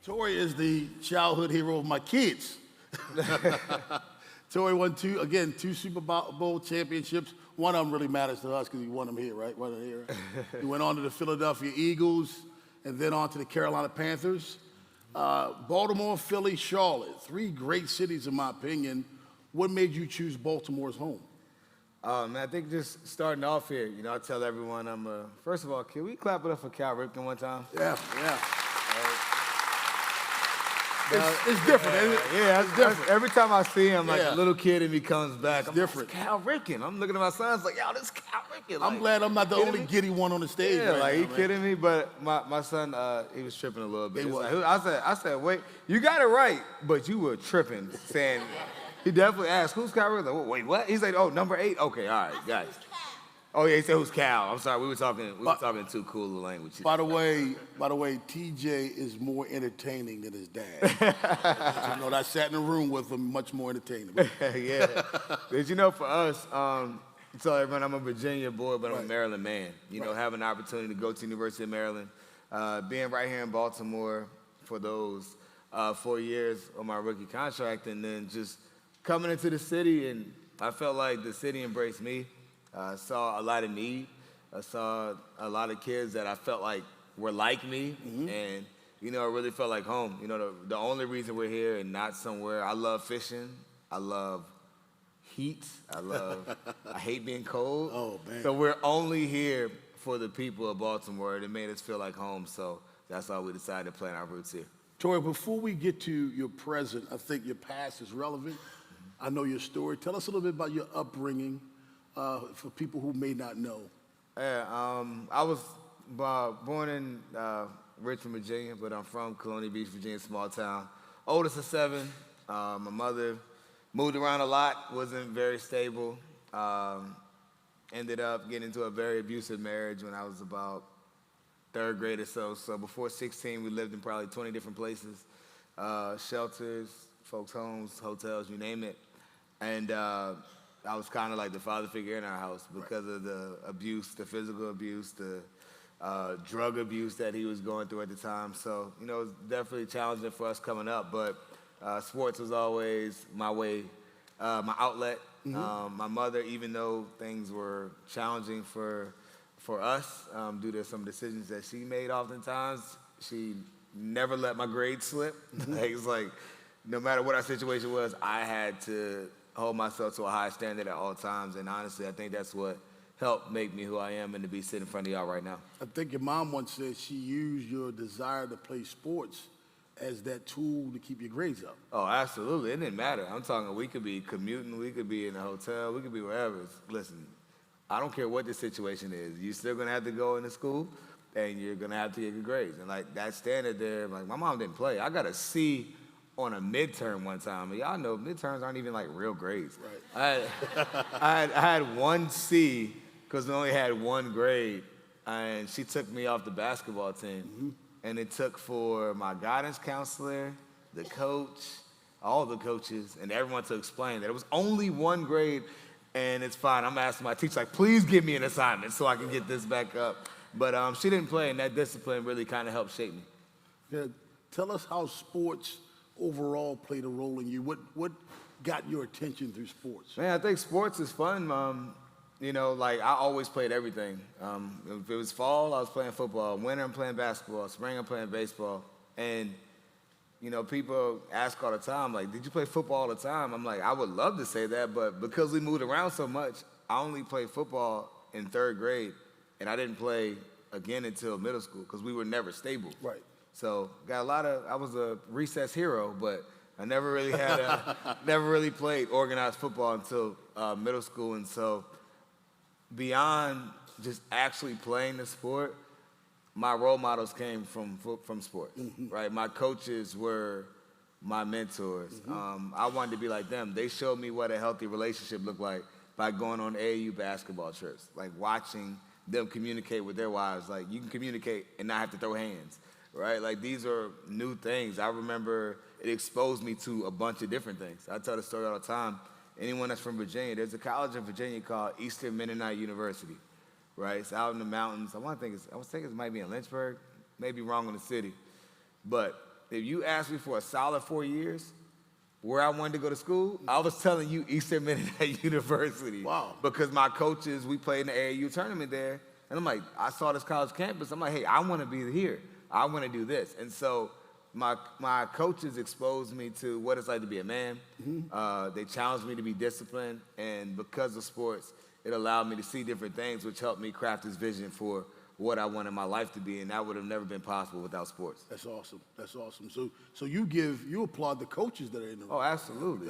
Torrey is the childhood hero of my kids. Torrey won two Super Bowl championships. One of them really matters to us because he won them here, right? Won it here. He went on to the Philadelphia Eagles and then on to the Carolina Panthers. Baltimore, Philly, Charlotte, three great cities in my opinion. What made you choose Baltimore as home? Man, I think just starting off here, I tell everyone first of all, can we clap it up for Cal Ripken one time? Yeah. It's different, isn't it? Yeah, it's different. Every time I see him, like Yeah. a little kid in me comes back. It's different. Like, Cal Ripken. I'm looking at my sons like, yo, this is Cal Ripken. I'm glad I'm not the only giddy one on the stage. Yeah, right like, now, you man. kidding me? But my son, he was tripping a little bit. He was. Like, I said, wait, you got it right, but you were tripping, saying, he definitely asked, who's Cal Ripken? Like, wait, what? He's like, oh, number 8? Okay, all right, guys. Oh, yeah, he said, who's Cal? I'm sorry, we were talking too cool of language. By the way, TJ is more entertaining than his dad. I sat in a room with him, much more entertaining. Yeah. But for us, tell everyone I'm a Virginia boy, but I'm a Maryland man. Having an opportunity to go to the University of Maryland, being right here in Baltimore for those 4 years on my rookie contract, and then just coming into the city, and I felt like the city embraced me. I saw a lot of need. I saw a lot of kids that I felt like were like me, and it really felt like home. The only reason we're here and not somewhere. I love fishing. I love heat. I hate being cold. Oh man! So we're only here for the people of Baltimore. It made us feel like home. So that's why we decided to plant our roots here. Torrey, before we get to your present, I think your past is relevant. I know your story. Tell us a little bit about your upbringing. For people who may not know. Yeah, I was born in Richmond, Virginia, but I'm from Colonial Beach, Virginia, small town. Oldest of 7. My mother moved around a lot, wasn't very stable. Ended up getting into a very abusive marriage when I was about 3rd grade or so. So before 16, we lived in probably 20 different places, shelters, folks' homes, hotels, you name it. And I was kind of like the father figure in our house because of the abuse, the physical abuse, the drug abuse that he was going through at the time. So, it was definitely challenging for us coming up, but sports was always my way, my outlet. My mother, even though things were challenging for us due to some decisions that she made oftentimes, she never let my grades slip. It's like, no matter what our situation was, I had to hold myself to a high standard at all times, and honestly, I think that's what helped make me who I am and to be sitting in front of y'all right now. I think your mom once said she used your desire to play sports as that tool to keep your grades up. Oh, absolutely. It didn't matter. I'm talking, we could be commuting, we could be in a hotel, we could be wherever. Listen, I don't care what the situation is. You're still going to have to go into school, and you're going to have to get good grades. And, like, that standard there, like, my mom didn't play. I got a C on a midterm one time. And y'all know midterms aren't even like real grades. Right. I had 1 C because we only had 1 grade, and she took me off the basketball team. And it took for my guidance counselor, the coach, all the coaches, and everyone to explain that it was only 1 grade, and it's fine. I'm asking my teacher, like, please give me an assignment so I can get this back up. But she didn't play, and that discipline really kind of helped shape me. Yeah, tell us how sports overall played a role in you. What got your attention through sports? Man, I think sports is fun. Like I always played everything. If it was fall, I was playing football. Winter, I'm playing basketball. Spring, I'm playing baseball. And, people ask all the time, like, did you play football all the time? I'm like, I would love to say that, but because we moved around so much, I only played football in 3rd grade, and I didn't play again until middle school because we were never stable. Right. So I was a recess hero, but I never really played organized football until middle school. And so beyond just actually playing the sport, my role models came from sport, right? My coaches were my mentors. I wanted to be like them. They showed me what a healthy relationship looked like by going on AAU basketball trips, like watching them communicate with their wives. Like, you can communicate and not have to throw hands. Right? Like, these are new things. I remember it exposed me to a bunch of different things. I tell the story all the time. Anyone that's from Virginia, there's a college in Virginia called Eastern Mennonite University, right? It's out in the mountains. I was thinking it might be in Lynchburg, maybe wrong in the city. But if you asked me for a solid 4 years where I wanted to go to school, I was telling you Eastern Mennonite University. Wow. Because my coaches, we played in the AAU tournament there, and I'm like, I saw this college campus. I'm like, hey, I want to be here. I want to do this. And so my coaches exposed me to what it's like to be a man. They challenged me to be disciplined, and because of sports, it allowed me to see different things, which helped me craft this vision for what I wanted my life to be, and that would have never been possible without sports. That's awesome. That's awesome. So you applaud the coaches that are in the room. Oh, absolutely.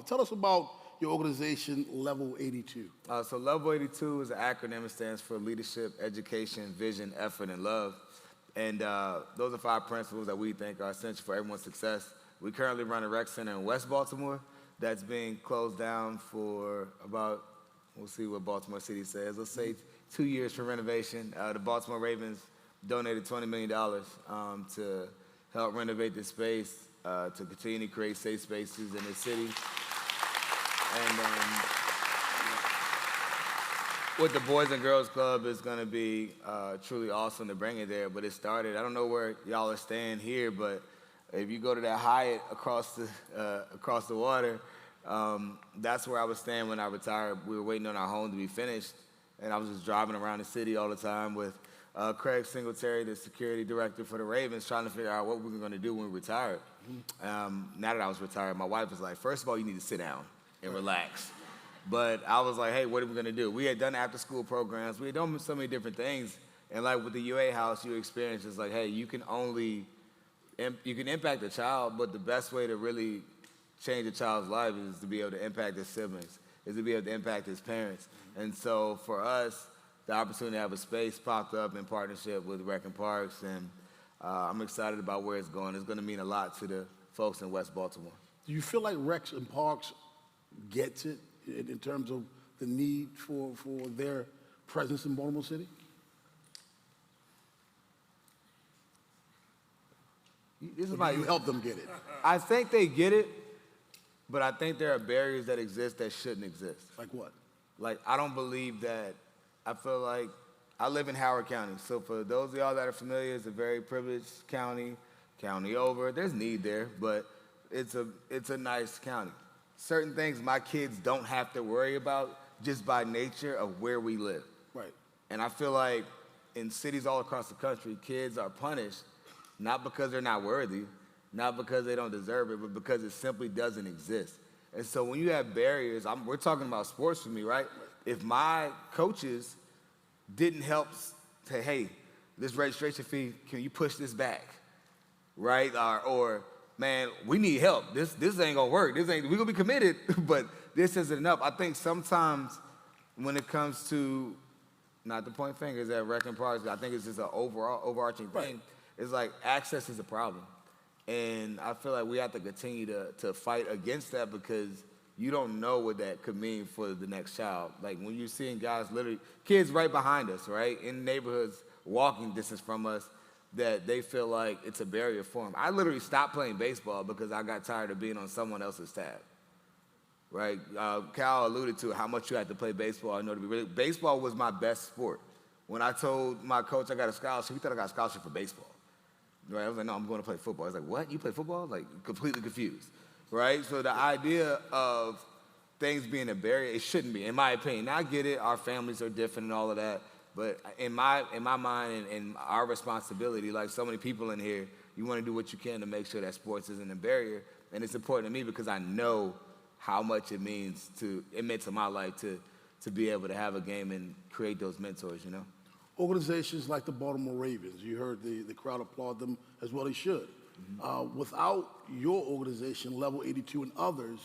Tell us about your organization, Level 82. So Level 82 is an acronym. It stands for Leadership, Education, Vision, Effort, and Love. And those are 5 principles that we think are essential for everyone's success. We currently run a rec center in West Baltimore that's being closed down for about, we'll see what Baltimore City says. Let's say 2 years for renovation. The Baltimore Ravens donated $20 million to help renovate the space, to continue to create safe spaces in the city. And with the Boys and Girls Club, it's going to be truly awesome to bring it there. But it started, I don't know where y'all are staying here, but if you go to that Hyatt across the water, that's where I was staying when I retired. We were waiting on our home to be finished, and I was just driving around the city all the time with Craig Singletary, the security director for the Ravens, trying to figure out what we were going to do when we retired. Now that I was retired, my wife was like, first of all, you need to sit down and relax. But I was like, hey, what are we going to do? We had done after-school programs. We had done so many different things. And like with the UA house, you experience is like, hey, you can impact a child, but the best way to really change a child's life is to be able to impact his siblings, is to be able to impact his parents. And so for us, the opportunity to have a space popped up in partnership with Rec and Parks, and I'm excited about where it's going. It's going to mean a lot to the folks in West Baltimore. Do you feel like Recs and Parks gets it in terms of the need for their presence in Baltimore City? You help them get it. I think they get it, but I think there are barriers that exist that shouldn't exist. Like what? Like, I don't believe that. I feel like I live in Howard County. So for those of y'all that are familiar, it's a very privileged county over. There's need there, but it's a nice county. Certain things my kids don't have to worry about just by nature of where we live. Right. And I feel like in cities all across the country, kids are punished not because they're not worthy, not because they don't deserve it, but because it simply doesn't exist. And so when you have barriers, we're talking about sports for me, right? If my coaches didn't help say, hey, this registration fee, can you push this back, right? Or man, we need help. This ain't gonna work. We're gonna be committed, but this isn't enough. I think sometimes when it comes to, not to point fingers at Rec and Parks, I think it's just an overarching thing. Right. It's like access is a problem. And I feel like we have to continue to fight against that because you don't know what that could mean for the next child. Like when you're seeing guys literally, kids right behind us, right, in neighborhoods, walking distance from us, that they feel like it's a barrier for them. I literally stopped playing baseball because I got tired of being on someone else's tab, right? Cal alluded to how much you had to play baseball. I know to be really, baseball was my best sport. When I told my coach I got a scholarship, he thought I got a scholarship for baseball. Right? I was like, no, I'm going to play football. I was like, what? You play football? Like, completely confused, right? So the idea of things being a barrier, it shouldn't be, in my opinion. Now, I get it. Our families are different and all of that. But in my mind and our responsibility, like so many people in here, you want to do what you can to make sure that sports isn't a barrier. And it's important to me because I know how much it meant to my life to be able to have a game and create those mentors, you know? Organizations like the Baltimore Ravens, you heard the crowd applaud them as well they should. Without your organization, Level 82 and others,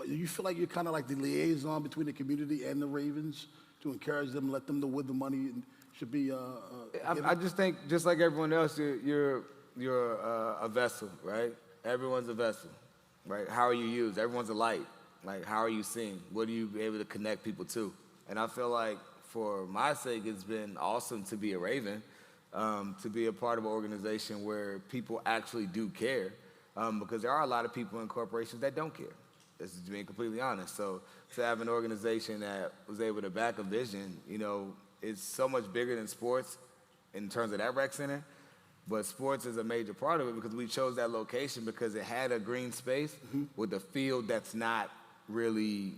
you feel like you're kind of like the liaison between the community and the Ravens to encourage them, let them know where the money should be I just think, just like everyone else, you're a vessel, right? Everyone's a vessel, right? How are you used? Everyone's a light. Like, how are you seen? What are you able to connect people to? And I feel like for my sake, it's been awesome to be a Raven, to be a part of an organization where people actually do care, because there are a lot of people in corporations that don't care. This is being completely honest. So to have an organization that was able to back a vision, you know, it's so much bigger than sports in terms of that rec center. But sports is a major part of it because we chose that location because it had a green space with a field that's not really,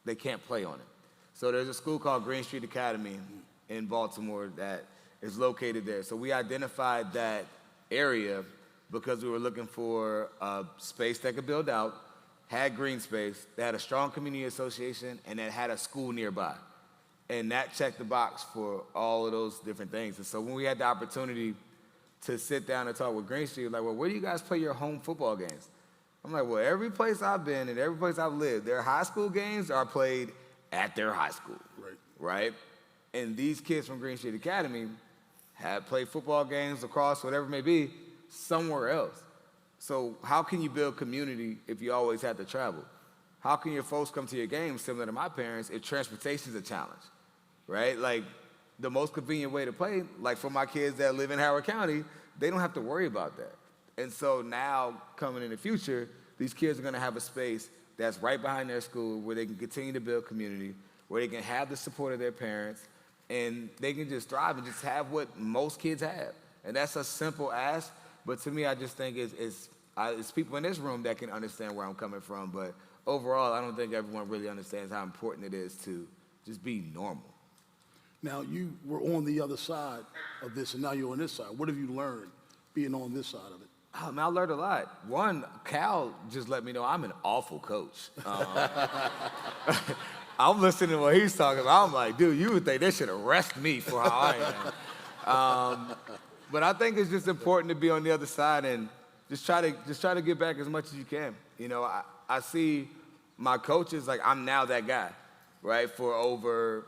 they can't play on it. So there's a school called Green Street Academy in Baltimore that is located there. So we identified that area because we were looking for a space that could build out, had green space, that had a strong community association, and that had a school nearby. And that checked the box for all of those different things. And so when we had the opportunity to sit down and talk with Green Street, like, well, where do you guys play your home football games? I'm like, well, every place I've been and every place I've lived, their high school games are played at their high school, right? And these kids from Green Street Academy have played football games, lacrosse, whatever it may be, somewhere else. So how can you build community if you always have to travel? How can your folks come to your games, similar to my parents, if transportation is a challenge, right? Like, the most convenient way to play, like for my kids that live in Howard County, they don't have to worry about that. And so now, coming in the future, these kids are gonna have a space that's right behind their school where they can continue to build community, where they can have the support of their parents, and they can just thrive and just have what most kids have. And that's a simple ask, but to me, I just think it's people in this room that can understand where I'm coming from, but overall, I don't think everyone really understands how important it is to just be normal. Now, you were on the other side of this, and now you're on this side. What have you learned being on this side of it? Oh, man, I learned a lot. One, Cal just let me know I'm an awful coach. I'm listening to what he's talking about. I'm like, dude, you would think they should arrest me for how I am. But I think it's just important to be on the other side and just try to get back as much as you can. You know, I see my coaches, like, I'm now that guy, right? For over,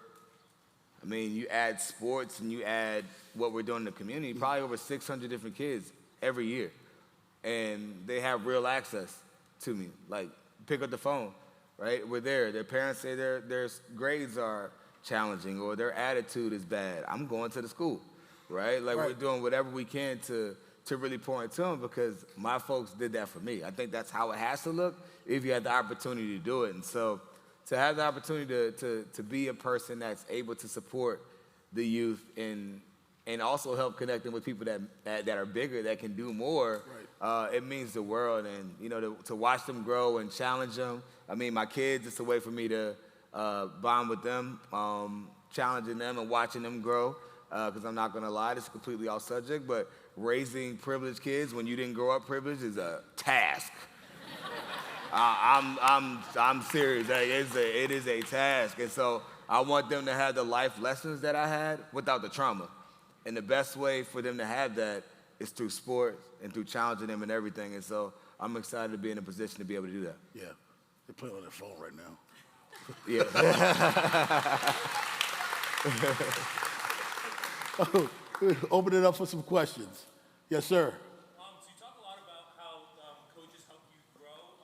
I mean, you add sports and you add what we're doing in the community, probably over 600 different kids every year. And they have real access to me. Like, pick up the phone, right? We're there. Their parents say their grades are challenging or their attitude is bad. I'm going to the school, right? Like, we're doing whatever we can to really pour into them because my folks did that for me. I think that's how it has to look if you had the opportunity to do it. And so to have the opportunity to be a person that's able to support the youth and also help connect them with people that are bigger, that can do more, it means the world. And, you know, to watch them grow and challenge them. I mean, my kids, it's a way for me to bond with them, challenging them and watching them grow. Because I'm not going to lie, this is completely off subject, but raising privileged kids when you didn't grow up privileged is a task. I'm serious. Like, it is a task. And so I want them to have the life lessons that I had without the trauma. And the best way for them to have that is through sports and through challenging them and everything. And so I'm excited to be in a position to be able to do that. Yeah, they're playing on their phone right now. Yeah. Open it up for some questions. Yes, sir. So you talk a lot about how coaches help you grow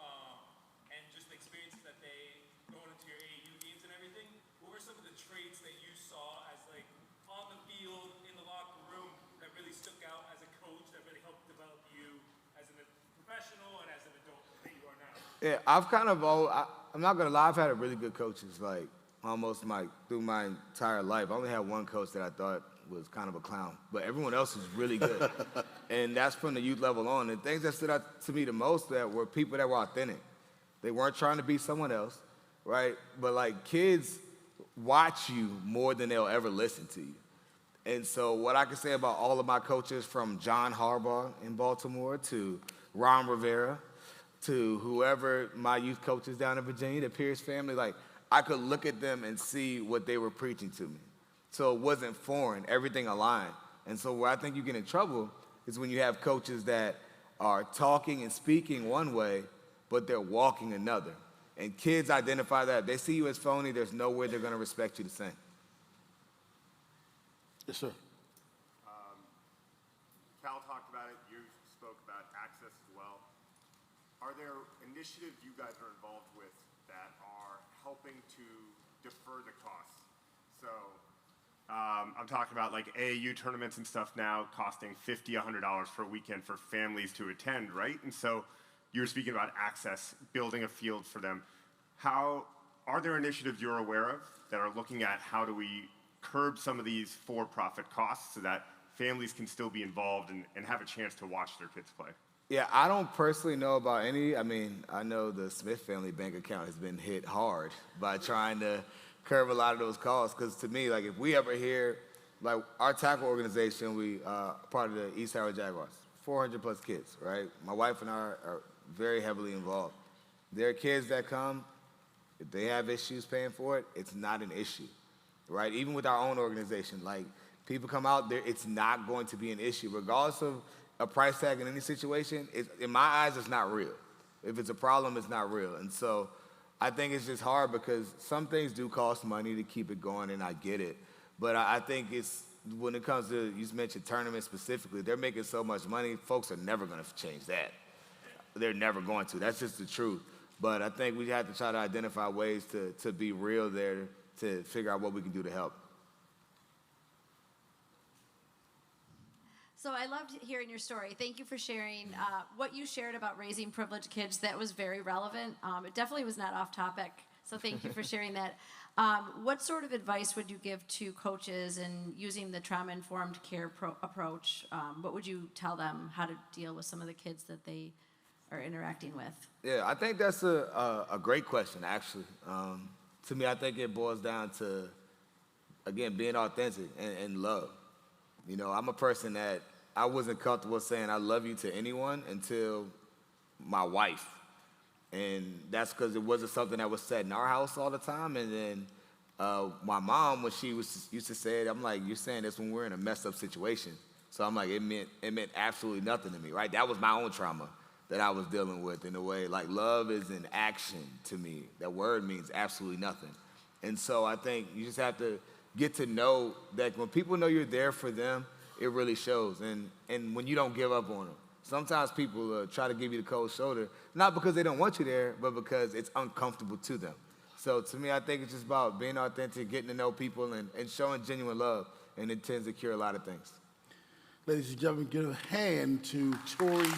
and just the experiences that they going into your AAU games and everything. What were some of the traits that you saw as, like, on the field, in the locker room, that really stuck out as a coach, that really helped develop you as a professional and as an adult that you are now? Yeah, I'm not gonna lie, I've had a really good coaches, like, almost through my entire life. I only had one coach that I thought was kind of a clown, but everyone else was really good. And that's from the youth level on. And things that stood out to me the most that were people that were authentic. They weren't trying to be someone else, right? But, like, kids watch you more than they'll ever listen to you. And so what I can say about all of my coaches, from John Harbaugh in Baltimore to Ron Rivera to whoever my youth coaches down in Virginia, the Pierce family, like, I could look at them and see what they were preaching to me. So it wasn't foreign, everything aligned. And so where I think you get in trouble is when you have coaches that are talking and speaking one way, but they're walking another. And kids identify that. If they see you as phony, there's no way they're gonna respect you the same. Yes, sir. Cal talked about it, you spoke about access as well. Are there initiatives you guys are involved with that are helping to defer the costs? So I'm talking about, like, AAU tournaments and stuff now costing $50, $100 for a weekend for families to attend, right? And so you were speaking about access, building a field for them. Are there initiatives you're aware of that are looking at how do we curb some of these for-profit costs so that families can still be involved and have a chance to watch their kids play? Yeah, I don't personally know about any. I mean, I know the Smith family bank account has been hit hard by trying to curb a lot of those costs. Because to me, like, if we ever hear, like, our tackle organization, we part of the East Howard Jaguars, 400 plus kids, right? My wife and I are very heavily involved. There are kids that come, if they have issues paying for it, it's not an issue, right? Even with our own organization, like, people come out there, it's not going to be an issue, regardless of a price tag in any situation. In my eyes, it's not real. If it's a problem, it's not real. And so I think it's just hard because some things do cost money to keep it going, and I get it. But I think it's, when it comes to, you mentioned tournaments specifically, they're making so much money, folks are never going to change that. They're never going to. That's just the truth. But I think we have to try to identify ways to be real there, to figure out what we can do to help. So I loved hearing your story. Thank you for sharing what you shared about raising privileged kids. That was very relevant. It definitely was not off topic, so thank you for sharing that. What sort of advice would you give to coaches in using the trauma-informed care approach? What would you tell them how to deal with some of the kids that they are interacting with? Yeah, I think that's a great question, actually. To me, I think it boils down to, again, being authentic and love. You know, I'm a person that I wasn't comfortable saying I love you to anyone until my wife. And that's because it wasn't something that was said in our house all the time. And then my mom, when she used to say it, I'm like, you're saying this when we're in a messed up situation. So I'm like, it meant absolutely nothing to me, right? That was my own trauma that I was dealing with in a way. Like, love is an action to me. That word means absolutely nothing. And so I think you just have to get to know that when people know you're there for them, it really shows. And when you don't give up on them. Sometimes people try to give you the cold shoulder, not because they don't want you there, but because it's uncomfortable to them. So to me, I think it's just about being authentic, getting to know people, and showing genuine love, and it tends to cure a lot of things. Ladies and gentlemen, give a hand to Torrey